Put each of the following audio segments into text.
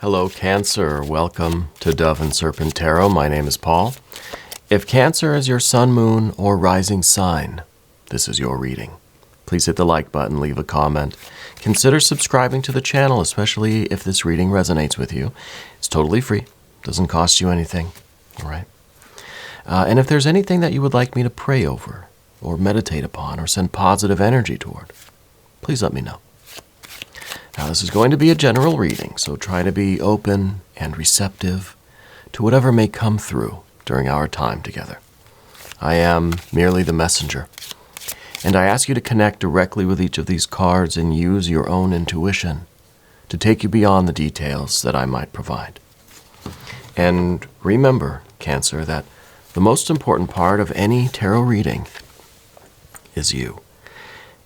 Hello, Cancer. Welcome to Dove and Serpent Tarot. My name is Paul. If Cancer is your sun, moon, or rising sign, this is your reading. Please hit the like button, leave a comment. Consider subscribing to the channel, especially if this reading resonates with you. It's totally free. Doesn't cost you anything. All right. And if there's anything that you would like me to pray over, or meditate upon, or send positive energy toward, please let me know. Now, this is going to be a general reading, so try to be open and receptive to whatever may come through during our time together. I am merely the messenger, and I ask you to connect directly with each of these cards and use your own intuition to take you beyond the details that I might provide. And remember, Cancer, that the most important part of any tarot reading is you.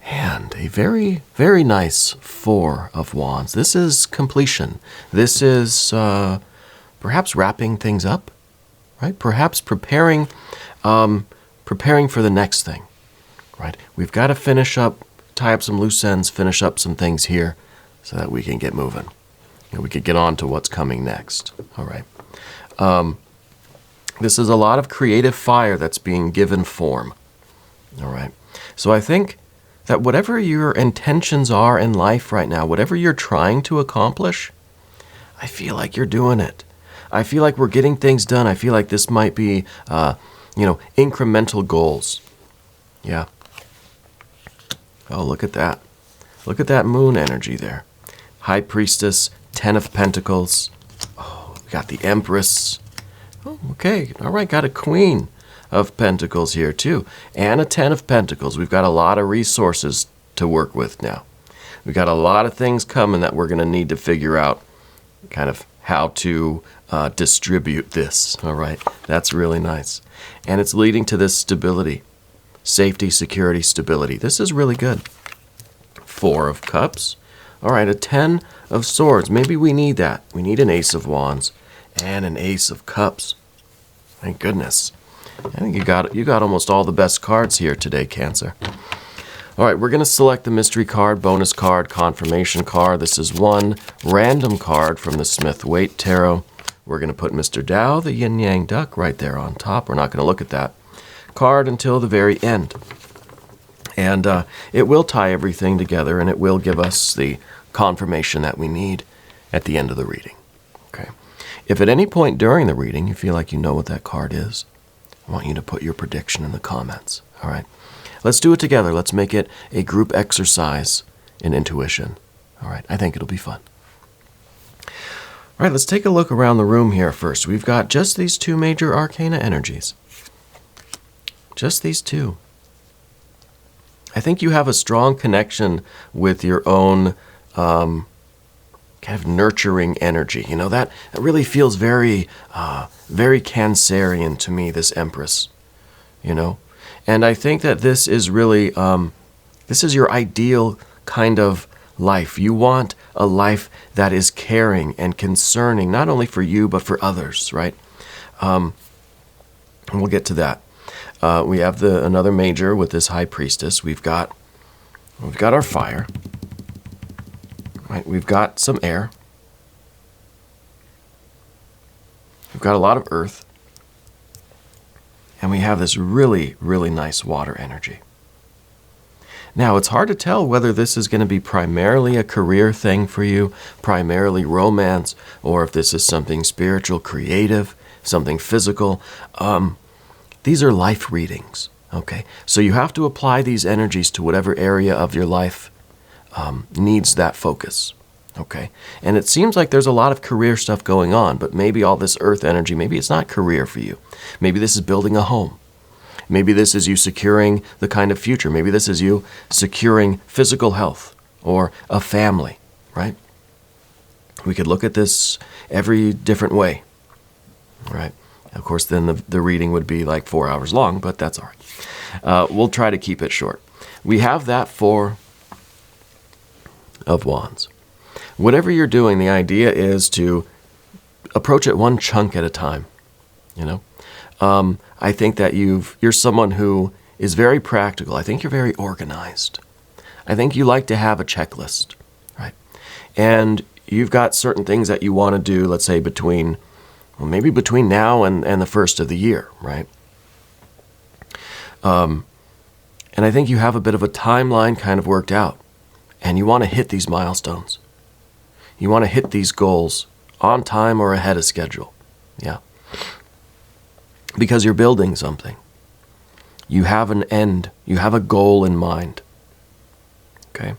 And a very, very nice Four of Wands. This is completion. This is perhaps wrapping things up, right? Perhaps preparing for the next thing, right? We've got to finish up, tie up some loose ends, finish up some things here so that we can get moving. And we could get on to what's coming next, all right? This is a lot of creative fire that's being given form, all right? So I think that whatever your intentions are in life right now, whatever you're trying to accomplish, I feel like you're doing it. I feel like we're getting things done. I feel like this might be, incremental goals. Yeah. Oh, look at that. Look at that moon energy there. High Priestess, 10 of Pentacles. Oh, we got the Empress. Oh, okay. All right, got a Queen of Pentacles here too, and a 10 of Pentacles. We've got a lot of resources to work with now. We've got a lot of things coming that we're going to need to figure out kind of how to distribute this, all right? That's really nice. And it's leading to this stability, safety, security, stability. This is really good. 4 of Cups. All right, a 10 of Swords. Maybe we need that. We need an Ace of Wands and an Ace of Cups. Thank goodness. I think you got almost all the best cards here today, Cancer. All right, we're going to select the mystery card, bonus card, confirmation card. This is one random card from the Smith-Waite Tarot. We're going to put Mr. Tao, the yin-yang duck, right there on top. We're not going to look at that card until the very end. And it will tie everything together, and it will give us the confirmation that we need at the end of the reading. Okay. If at any point during the reading you feel like you know what that card is, I want you to put your prediction in the comments, all right? Let's do it together. Let's make it a group exercise in intuition, all right? I think it'll be fun. All right, let's take a look around the room here first. We've got just these two major arcana energies. Just these two. I think you have a strong connection with your own kind of nurturing energy. You know, that really feels very, very Cancerian to me, this Empress, you know. And I think that this is really, this is your ideal kind of life. You want a life that is caring and concerning, not only for you, but for others, right? And we'll get to that. We have another major with this High Priestess. We've got our fire. Right, we've got some air. We've got a lot of earth. And we have this really, really nice water energy. Now, it's hard to tell whether this is going to be primarily a career thing for you, primarily romance, or if this is something spiritual, creative, something physical. These are life readings, okay? So you have to apply these energies to whatever area of your life needs that focus, okay? And it seems like there's a lot of career stuff going on, but maybe all this earth energy, maybe it's not career for you. Maybe this is building a home. Maybe this is you securing the kind of future. Maybe this is you securing physical health or a family, right? We could look at this every different way, right? Of course, then the reading would be like 4 hours long, but that's all right. We'll try to keep it short. We have that 4 of Wands. Whatever you're doing, the idea is to approach it one chunk at a time, you know? I think that you're someone who is very practical. I think you're very organized. I think you like to have a checklist, right? And you've got certain things that you want to do, let's say maybe between now and the first of the year, right? And I think you have a bit of a timeline kind of worked out, and you want to hit these milestones. You want to hit these goals on time or ahead of schedule, yeah. Because you're building something. You have an end. You have a goal in mind, okay?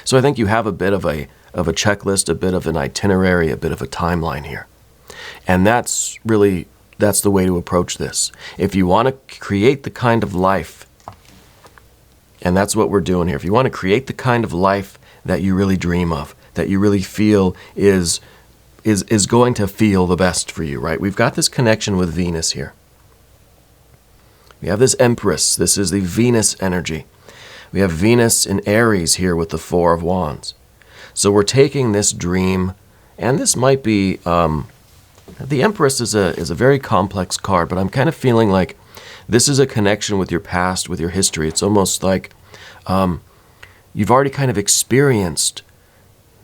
So I think you have a bit of a checklist, a bit of an itinerary, a bit of a timeline here. And that's the way to approach this. If you want to create the kind of life, and that's what we're doing here, if you want to create the kind of life that you really dream of, that you really feel is going to feel the best for you, right? We've got this connection with Venus here. We have this Empress. This is the Venus energy. We have Venus in Aries here with the Four of Wands. So we're taking this dream, and this might be, the Empress is a very complex card, but I'm kind of feeling like this is a connection with your past, with your history. It's almost like you've already kind of experienced,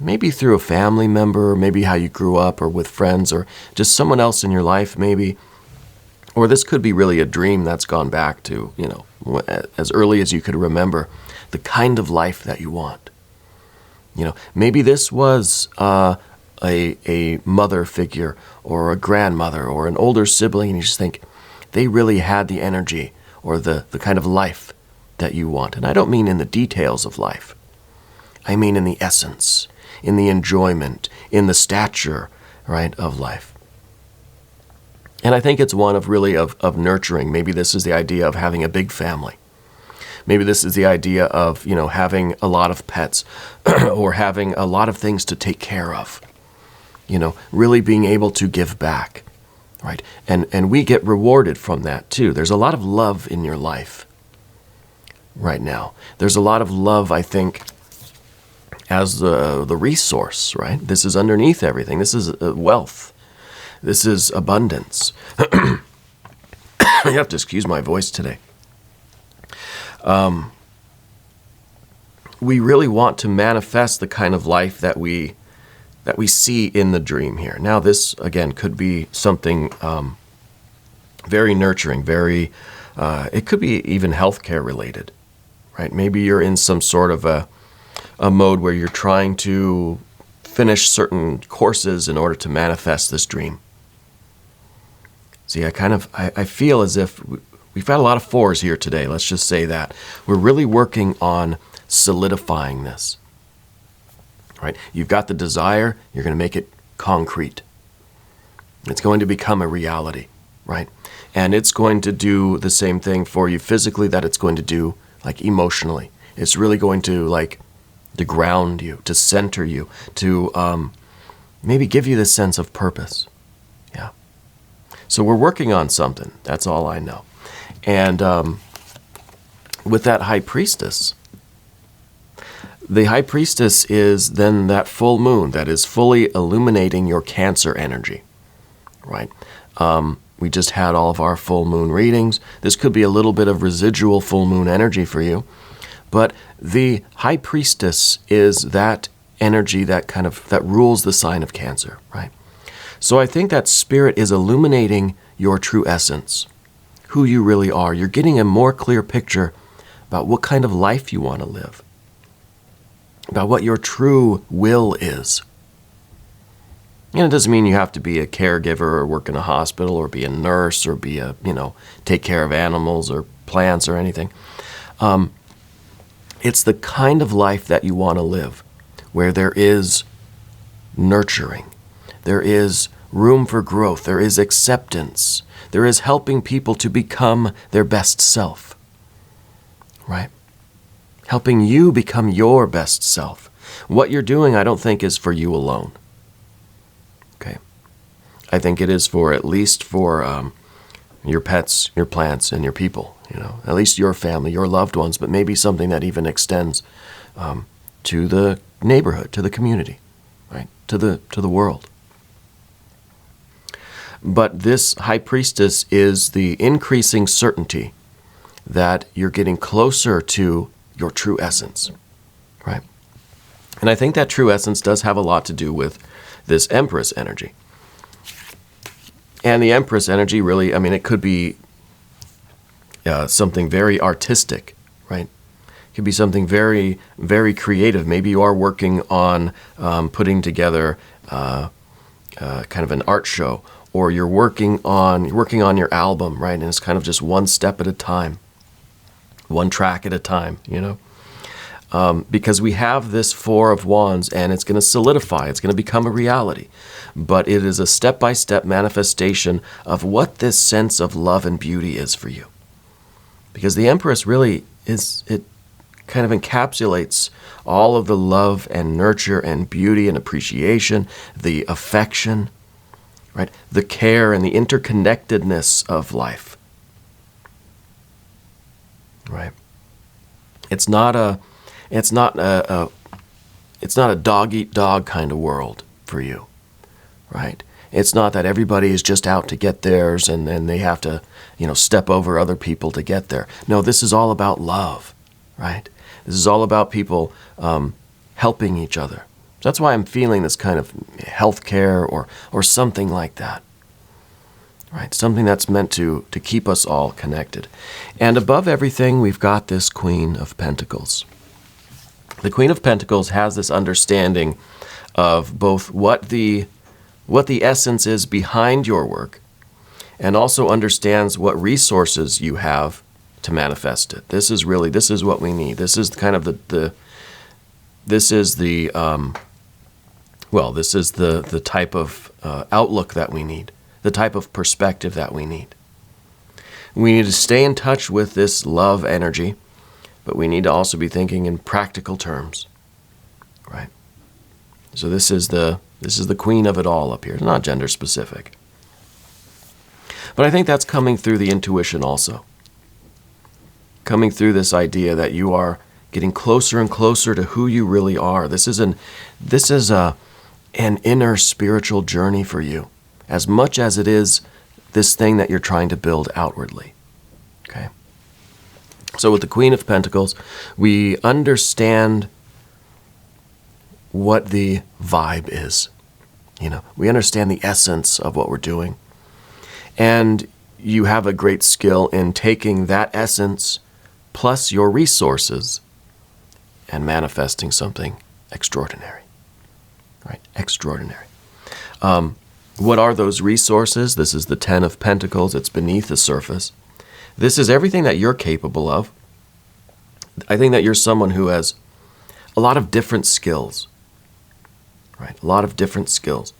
maybe through a family member, maybe how you grew up, or with friends, or just someone else in your life maybe. Or this could be really a dream that's gone back to, as early as you could remember, the kind of life that you want. Maybe this was a mother figure or a grandmother or an older sibling, and you just think they really had the energy or the kind of life that you want. And I don't mean in the details of life. I mean in the essence, in the enjoyment, in the stature, right, of life. And I think it's one of really of nurturing. Maybe this is the idea of having a big family. Maybe this is the idea of, having a lot of pets or having a lot of things to take care of. Really being able to give back, right? And we get rewarded from that too. There's a lot of love in your life right now. There's a lot of love, I think, as the resource, right? This is underneath everything. This is wealth. This is abundance. You have to excuse my voice today. We really want to manifest the kind of life that we see in the dream here. Now, this, again, could be something very nurturing, it could be even healthcare related, right? Maybe you're in some sort of a mode where you're trying to finish certain courses in order to manifest this dream. See, I feel as if we've got a lot of fours here today. Let's just say that. We're really working on solidifying this. Right? You've got the desire, you're going to make it concrete. It's going to become a reality, right? And it's going to do the same thing for you physically that it's going to do like emotionally. It's really going to to ground you, to center you, to maybe give you this sense of purpose. Yeah. So we're working on something. That's all I know. And with that High Priestess, the High Priestess is then that full moon that is fully illuminating your Cancer energy, right? We just had all of our full moon readings. This could be a little bit of residual full moon energy for you. But the High Priestess is that energy that rules the sign of Cancer, right? So I think that spirit is illuminating your true essence, who you really are. You're getting a more clear picture about what kind of life you want to live, about what your true will is. And it doesn't mean you have to be a caregiver or work in a hospital or be a nurse or be take care of animals or plants or anything. It's the kind of life that you want to live, where there is nurturing, there is room for growth, there is acceptance, there is helping people to become their best self, right? Helping you become your best self. What you're doing, I don't think, is for you alone. Okay? I think it is at least for your pets, your plants, and your people, at least your family, your loved ones, but maybe something that even extends to the neighborhood, to the community, right? To the world. But this High Priestess is the increasing certainty that you're getting closer to your true essence, right? And I think that true essence does have a lot to do with this Empress energy. And the Empress energy really, I mean, it could be something very artistic, right? It could be something very, very creative. Maybe you are working on putting together kind of an art show, or you're working on your album, right? And it's kind of just one step at a time, one track at a time, you know? Because we have this Four of Wands, and it's going to solidify. It's going to become a reality. But it is a step-by-step manifestation of what this sense of love and beauty is for you. Because the Empress really is, it kind of encapsulates all of the love and nurture and beauty and appreciation, the affection, right? The care and the interconnectedness of life, right? It's not a dog-eat-dog kind of world for you, right? It's not that everybody is just out to get theirs and then they have to, you know, step over other people to get there. No, this is all about love, right? This is all about people helping each other. That's why I'm feeling this kind of healthcare or something like that, right? Something that's meant to keep us all connected. And above everything, we've got this Queen of Pentacles. The Queen of Pentacles has this understanding of both what the essence is behind your work, and also understands what resources you have to manifest it. This is what we need. This is kind of the type of outlook that we need, the type of perspective that we need. We need to stay in touch with this love energy, but we need to also be thinking in practical terms, right? So this is the queen of it all up here. It's not gender specific. But I think that's coming through the intuition also. Coming through this idea that you are getting closer and closer to who you really are. This is an inner spiritual journey for you, as much as it is this thing that you're trying to build outwardly. Okay? So with the Queen of Pentacles, we understand what the vibe is. You know, we understand the essence of what we're doing. And you have a great skill in taking that essence plus your resources and manifesting something extraordinary. Right? Extraordinary. What are those resources? This is the Ten of Pentacles. It's beneath the surface. This is everything that you're capable of. I think that you're someone who has a lot of different skills. Right? A lot of different skills.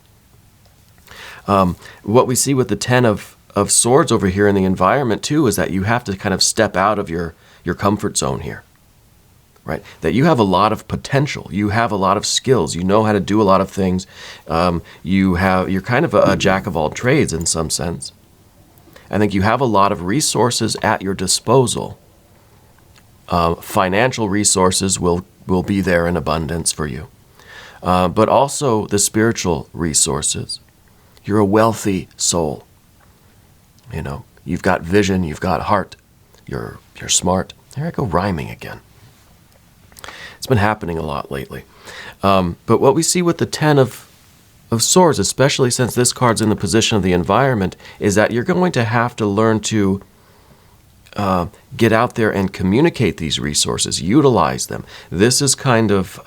What we see with the Ten of Swords over here in the environment too is that you have to kind of step out of your comfort zone here. Right? That you have a lot of potential. You have a lot of skills. You know how to do a lot of things. You're kind of a jack of all trades in some sense. I think you have a lot of resources at your disposal. Financial resources will be there in abundance for you. But also the spiritual resources. You're a wealthy soul. You know, you've got vision, you've got heart, you're smart. There I go rhyming again. It's been happening a lot lately. But what we see with the Ten of Swords, especially since this card's in the position of the environment, is that you're going to have to learn to get out there and communicate these resources, utilize them. This is kind of,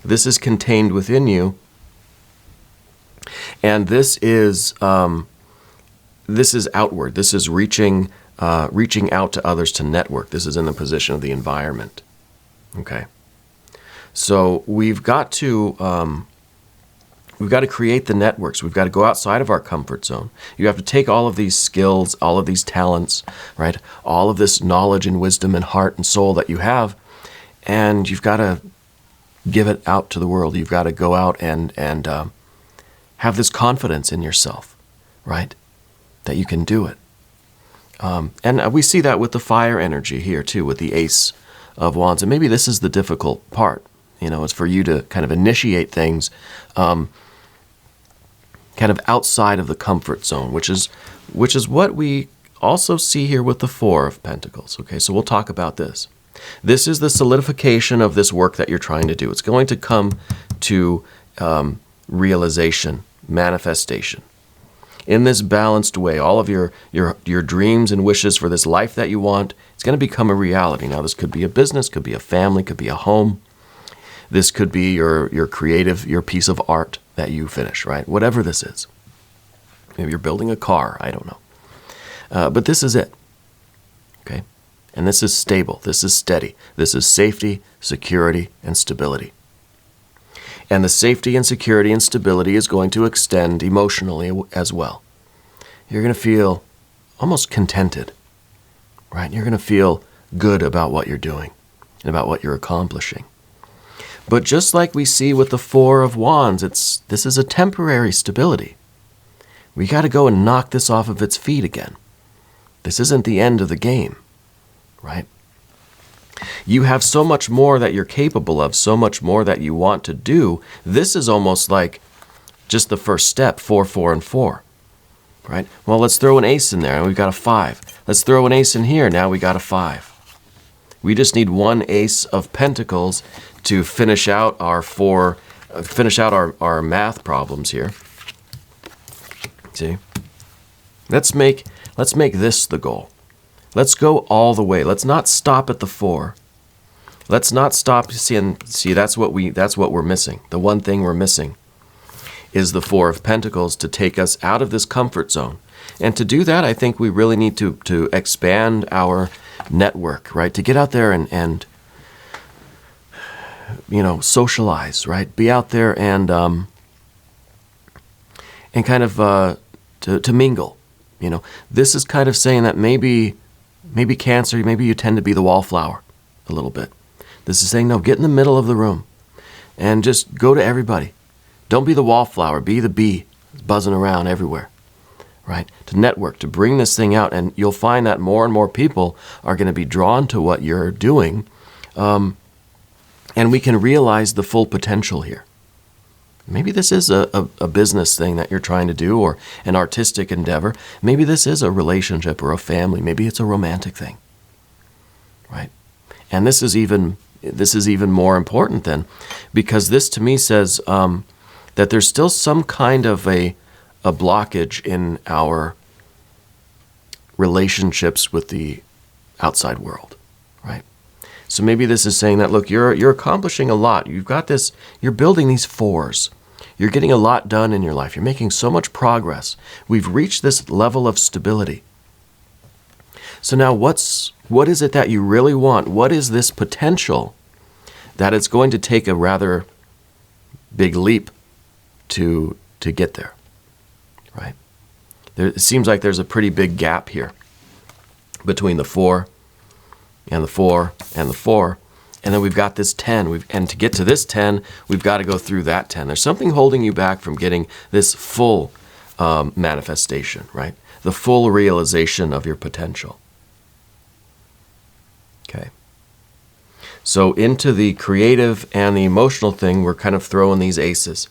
this is contained within you. And this is outward. This is reaching out to others to network. This is in the position of the environment. Okay. So we've got to create the networks. We've got to go outside of our comfort zone. You have to take all of these skills, all of these talents, right? All of this knowledge and wisdom and heart and soul that you have, and you've got to give it out to the world. You've got to go out and have this confidence in yourself, right? That you can do it. And we see that with the fire energy here too, with the Ace of Wands. And maybe this is the difficult part, you know, is for you to kind of initiate things kind of outside of the comfort zone, which is what we also see here with the Four of Pentacles. Okay, so we'll talk about this. This is the solidification of this work that you're trying to do. It's going to come to realization, manifestation. In this balanced way, all of your dreams and wishes for this life that you want, it's going to become a reality. Now, this could be a business, could be a family, could be a home. This could be your creative, your piece of art that you finish, right? Whatever this is. Maybe you're building a car, I don't know. But this is it, okay? And this is stable, this is steady. This is safety, security, and stability. And the safety and security and stability is going to extend emotionally as well. You're going to feel almost contented, right? You're going to feel good about what you're doing and about what you're accomplishing. But just like we see with the Four of Wands, this is a temporary stability. We got to go and knock this off of its feet again. This isn't the end of the game, right? You have so much more that you're capable of, so much more that you want to do. This is almost like just the first step, 4, 4, and 4, right? Well, let's throw an ace in there, and we've got a 5. Let's throw an ace in here, now we got a 5. We just need one ace of pentacles to finish out our our math problems here. See? Let's make this the goal. Let's go all the way. Let's not stop at the 4. Let's not stop. See, that's what we're missing. The one thing we're missing is the 4 of Pentacles to take us out of this comfort zone. And to do that, I think we really need to expand our network, right? To get out there and socialize, right? Be out there and kind of to mingle. This is kind of saying that maybe Cancer, maybe you tend to be the wallflower a little bit. This is saying, no, get in the middle of the room and just go to everybody. Don't be the wallflower, be the bee buzzing around everywhere, right? To network, to bring this thing out, and you'll find that more and more people are going to be drawn to what you're doing, and we can realize the full potential here. Maybe this is a business thing that you're trying to do, or an artistic endeavor. Maybe this is a relationship or a family. Maybe it's a romantic thing, right? And this is even more important then, because this to me says that there's still some kind of a blockage in our relationships with the outside world, right? So maybe this is saying that, look, you're accomplishing a lot. You've got this, you're building these 4s. You're getting a lot done in your life. You're making so much progress. We've reached this level of stability. So now what is it that you really want? What is this potential that it's going to take a rather big leap to get there, right? It seems like there's a pretty big gap here between the 4 and the 4 and the 4. And then we've got this 10. And to get to this 10, we've got to go through that 10. There's something holding you back from getting this full manifestation, right? The full realization of your potential. Okay. So into the creative and the emotional thing, we're kind of throwing these aces.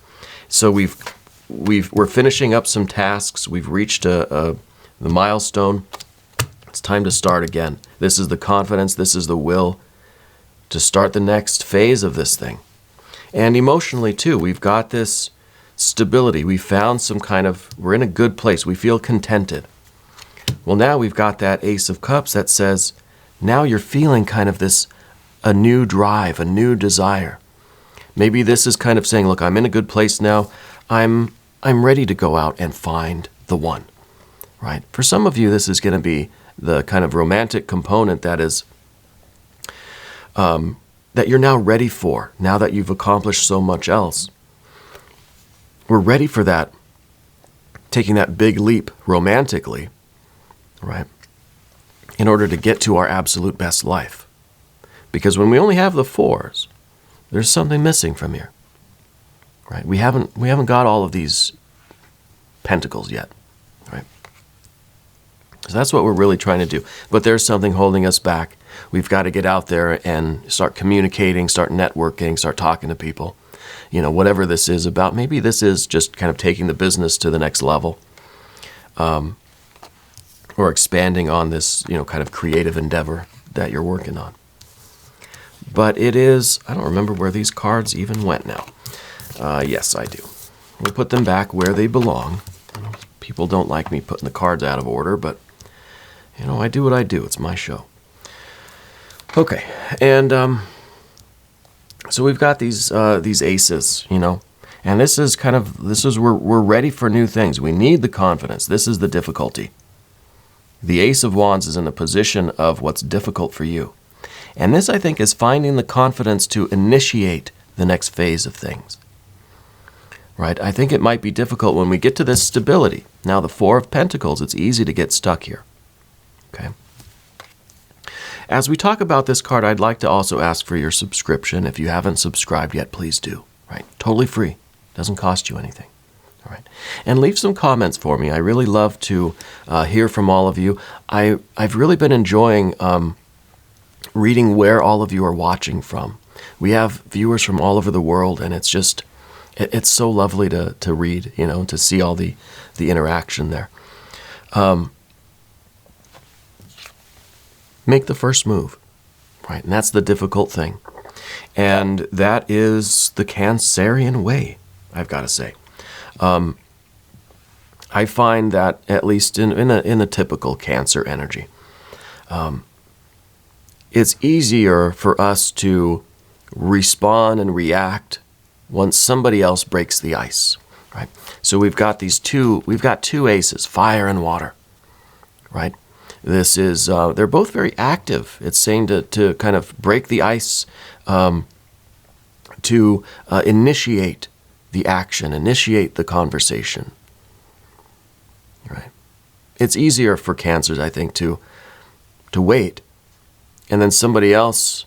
So we're finishing up some tasks. We've reached the milestone. It's time to start again. This is the confidence. This is the will to start the next phase of this thing. And emotionally too, we've got this stability. We found we're in a good place. We feel contented. Well, now we've got that Ace of Cups that says, now you're feeling kind of a new drive, a new desire. Maybe this is kind of saying, look, I'm in a good place now. I'm ready to go out and find the one, right? For some of you, this is going to be the kind of romantic component that is that you're now ready for, now that you've accomplished so much else. We're ready for that, taking that big leap romantically, right, in order to get to our absolute best life. Because when we only have the 4s, there's something missing from here, right? We haven't got all of these pentacles yet, right? So that's what we're really trying to do. But there's something holding us back. We've got to get out there and start communicating, start networking, start talking to people. Whatever this is about. Maybe this is just kind of taking the business to the next level, or expanding on this, kind of creative endeavor that you're working on. But it is, I don't remember where these cards even went now. Yes, I do. We'll put them back where they belong. People don't like me putting the cards out of order, but, I do what I do. It's my show. Okay, and so we've got these aces, and this is we're ready for new things. We need the confidence. This is the difficulty. The Ace of Wands is in a position of what's difficult for you. And this, I think, is finding the confidence to initiate the next phase of things. Right? I think it might be difficult when we get to this stability. Now, the Four of Pentacles, it's easy to get stuck here. Okay? As we talk about this card, I'd like to also ask for your subscription. If you haven't subscribed yet, please do. Right? Totally free. Doesn't cost you anything. All right. And leave some comments for me. I really love to hear from all of you. I've really been enjoying reading where all of you are watching from. We have viewers from all over the world, and it's just, it's so lovely to read, to see all the interaction there. Make the first move, right? And that's the difficult thing. And that is the Cancerian way, I've got to say. I find that, at least in a typical Cancer energy, it's easier for us to respond and react once somebody else breaks the ice, right? So we've got two aces, fire and water, right? This is, they're both very active. It's saying to kind of break the ice, to initiate the action, initiate the conversation, right? It's easier for Cancers, I think, to wait, and then somebody else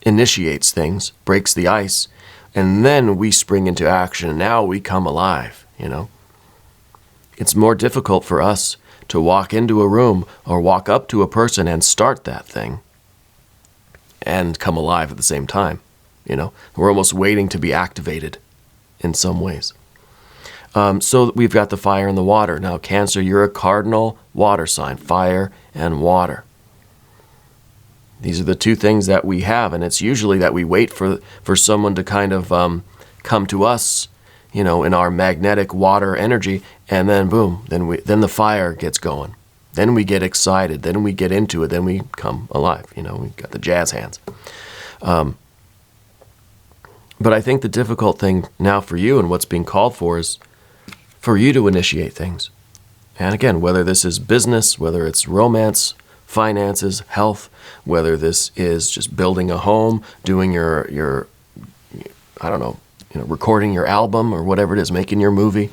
initiates things, breaks the ice, and then we spring into action, and now we come alive, It's more difficult for us to walk into a room or walk up to a person and start that thing and come alive at the same time, We're almost waiting to be activated in some ways. So we've got the fire and the water. Now, Cancer, you're a cardinal water sign, fire and water. These are the two things that we have, and it's usually that we wait for someone to kind of come to us, in our magnetic water energy, and then boom, then the fire gets going. Then we get excited, then we get into it, then we come alive, we've got the jazz hands. But I think the difficult thing now for you and what's being called for is for you to initiate things. And again, whether this is business, whether it's romance, finances, health, whether this is just building a home, doing your I don't know, recording your album or whatever it is, making your movie.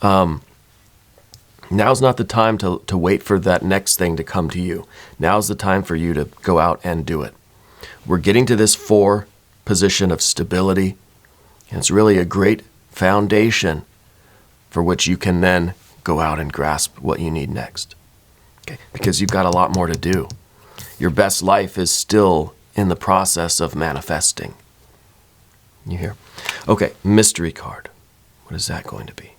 Now's not the time to wait for that next thing to come to you. Now's the time for you to go out and do it. We're getting to this 4 position of stability, and it's really a great foundation for which you can then go out and grasp what you need next. Okay? Because you've got a lot more to do. Your best life is still in the process of manifesting. You hear? Okay, mystery card. What is that going to be?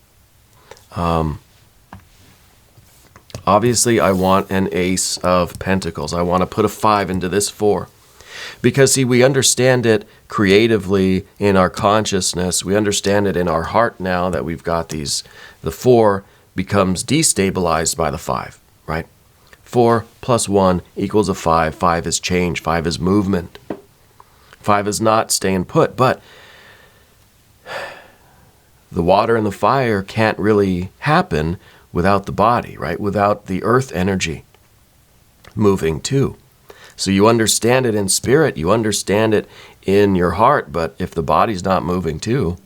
Obviously, I want an Ace of Pentacles. I want to put a 5 into this 4. Because, see, we understand it creatively in our consciousness. We understand it in our heart now that we've got these. The 4 becomes destabilized by the 5, right? 4 plus 1 equals a 5. 5 is change. 5 is movement. 5 is not staying put. But the water and the fire can't really happen without the body, right? Without the earth energy moving too. So you understand it in spirit, you understand it in your heart, but if the body's not moving too,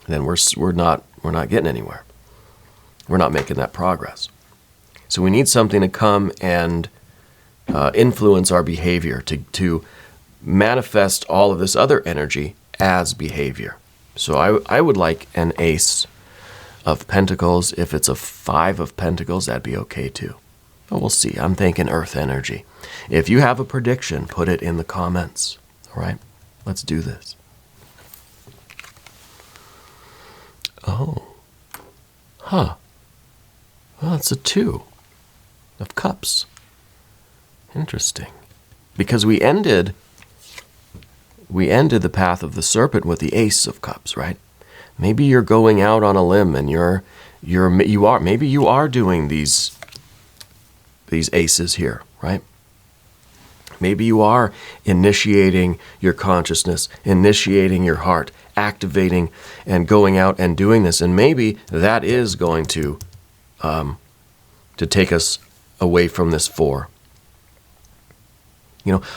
then we're not getting anywhere. We're not making that progress. So we need something to come and influence our behavior, to manifest all of this other energy as behavior. So I would like an Ace of Pentacles. If it's a 5 of Pentacles, that'd be okay too. But we'll see. I'm thinking earth energy. If you have a prediction, put it in the comments. All right? Let's do this. Oh. Huh. Well, it's a 2 of Cups. Interesting. Because we ended the path of the serpent with the Ace of Cups, right? Maybe you're going out on a limb and maybe you are doing these aces here, right? Maybe you are initiating your consciousness, initiating your heart, activating and going out and doing this. And maybe that is going to take us away from this 4.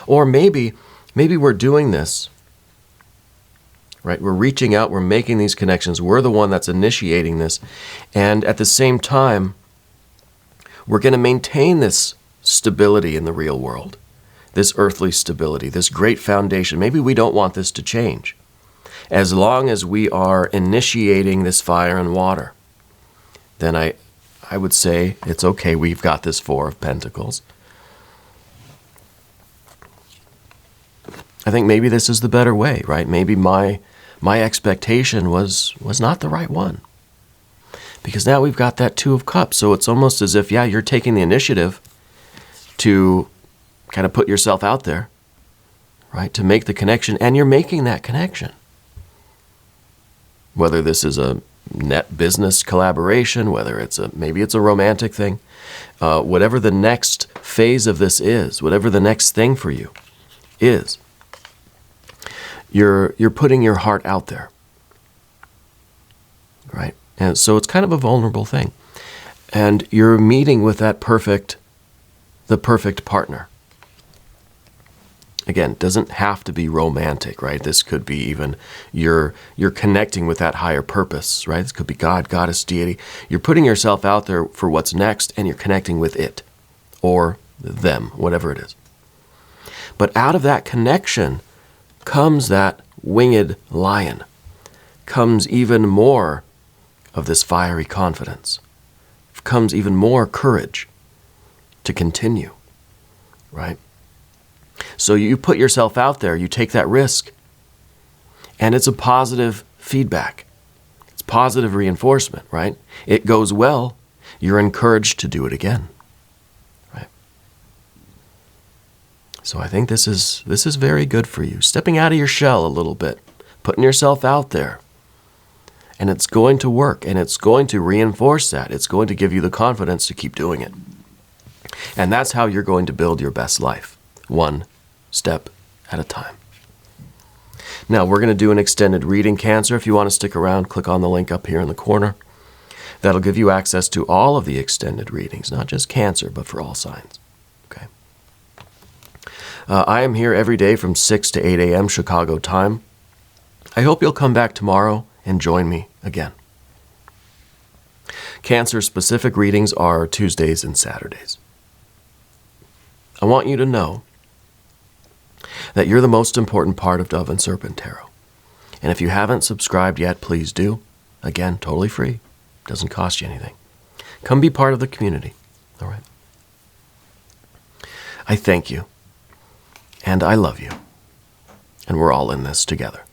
Or maybe we're doing this, right? We're reaching out, we're making these connections. We're the one that's initiating this. And at the same time, we're going to maintain this stability in the real world. This earthly stability, this great foundation. Maybe we don't want this to change. As long as we are initiating this fire and water, then I would say it's okay. We've got this 4 of Pentacles. I think maybe this is the better way, right? Maybe my expectation was not the right one. Because now we've got that 2 of Cups. So it's almost as if, you're taking the initiative to kind of put yourself out there, right? To make the connection, and you're making that connection. Whether this is a net business collaboration, whether maybe it's a romantic thing, whatever the next phase of this is, whatever the next thing for you is, you're putting your heart out there, right? And so it's kind of a vulnerable thing. And you're meeting with the perfect partner. Again, it doesn't have to be romantic, right? This could be even you're connecting with that higher purpose, right? This could be God, goddess, deity. You're putting yourself out there for what's next, and you're connecting with it or them, whatever it is. But out of that connection comes that winged lion, comes even more of this fiery confidence, comes even more courage to continue, right? So you put yourself out there, you take that risk, and it's a positive feedback. It's positive reinforcement, right? It goes well, you're encouraged to do it again, right? So I think this is very good for you. Stepping out of your shell a little bit, putting yourself out there. And it's going to work, and it's going to reinforce that. It's going to give you the confidence to keep doing it. And that's how you're going to build your best life, one step at a time. Now, we're going to do an extended reading, Cancer. If you want to stick around, click on the link up here in the corner. That'll give you access to all of the extended readings, not just Cancer, but for all signs. Okay. I am here every day from 6 to 8 a.m. Chicago time. I hope you'll come back tomorrow and join me again. Cancer-specific readings are Tuesdays and Saturdays. I want you to know that you're the most important part of Dove and Serpent Tarot. And if you haven't subscribed yet, please do. Again, totally free. Doesn't cost you anything. Come be part of the community. All right? I thank you. And I love you. And we're all in this together.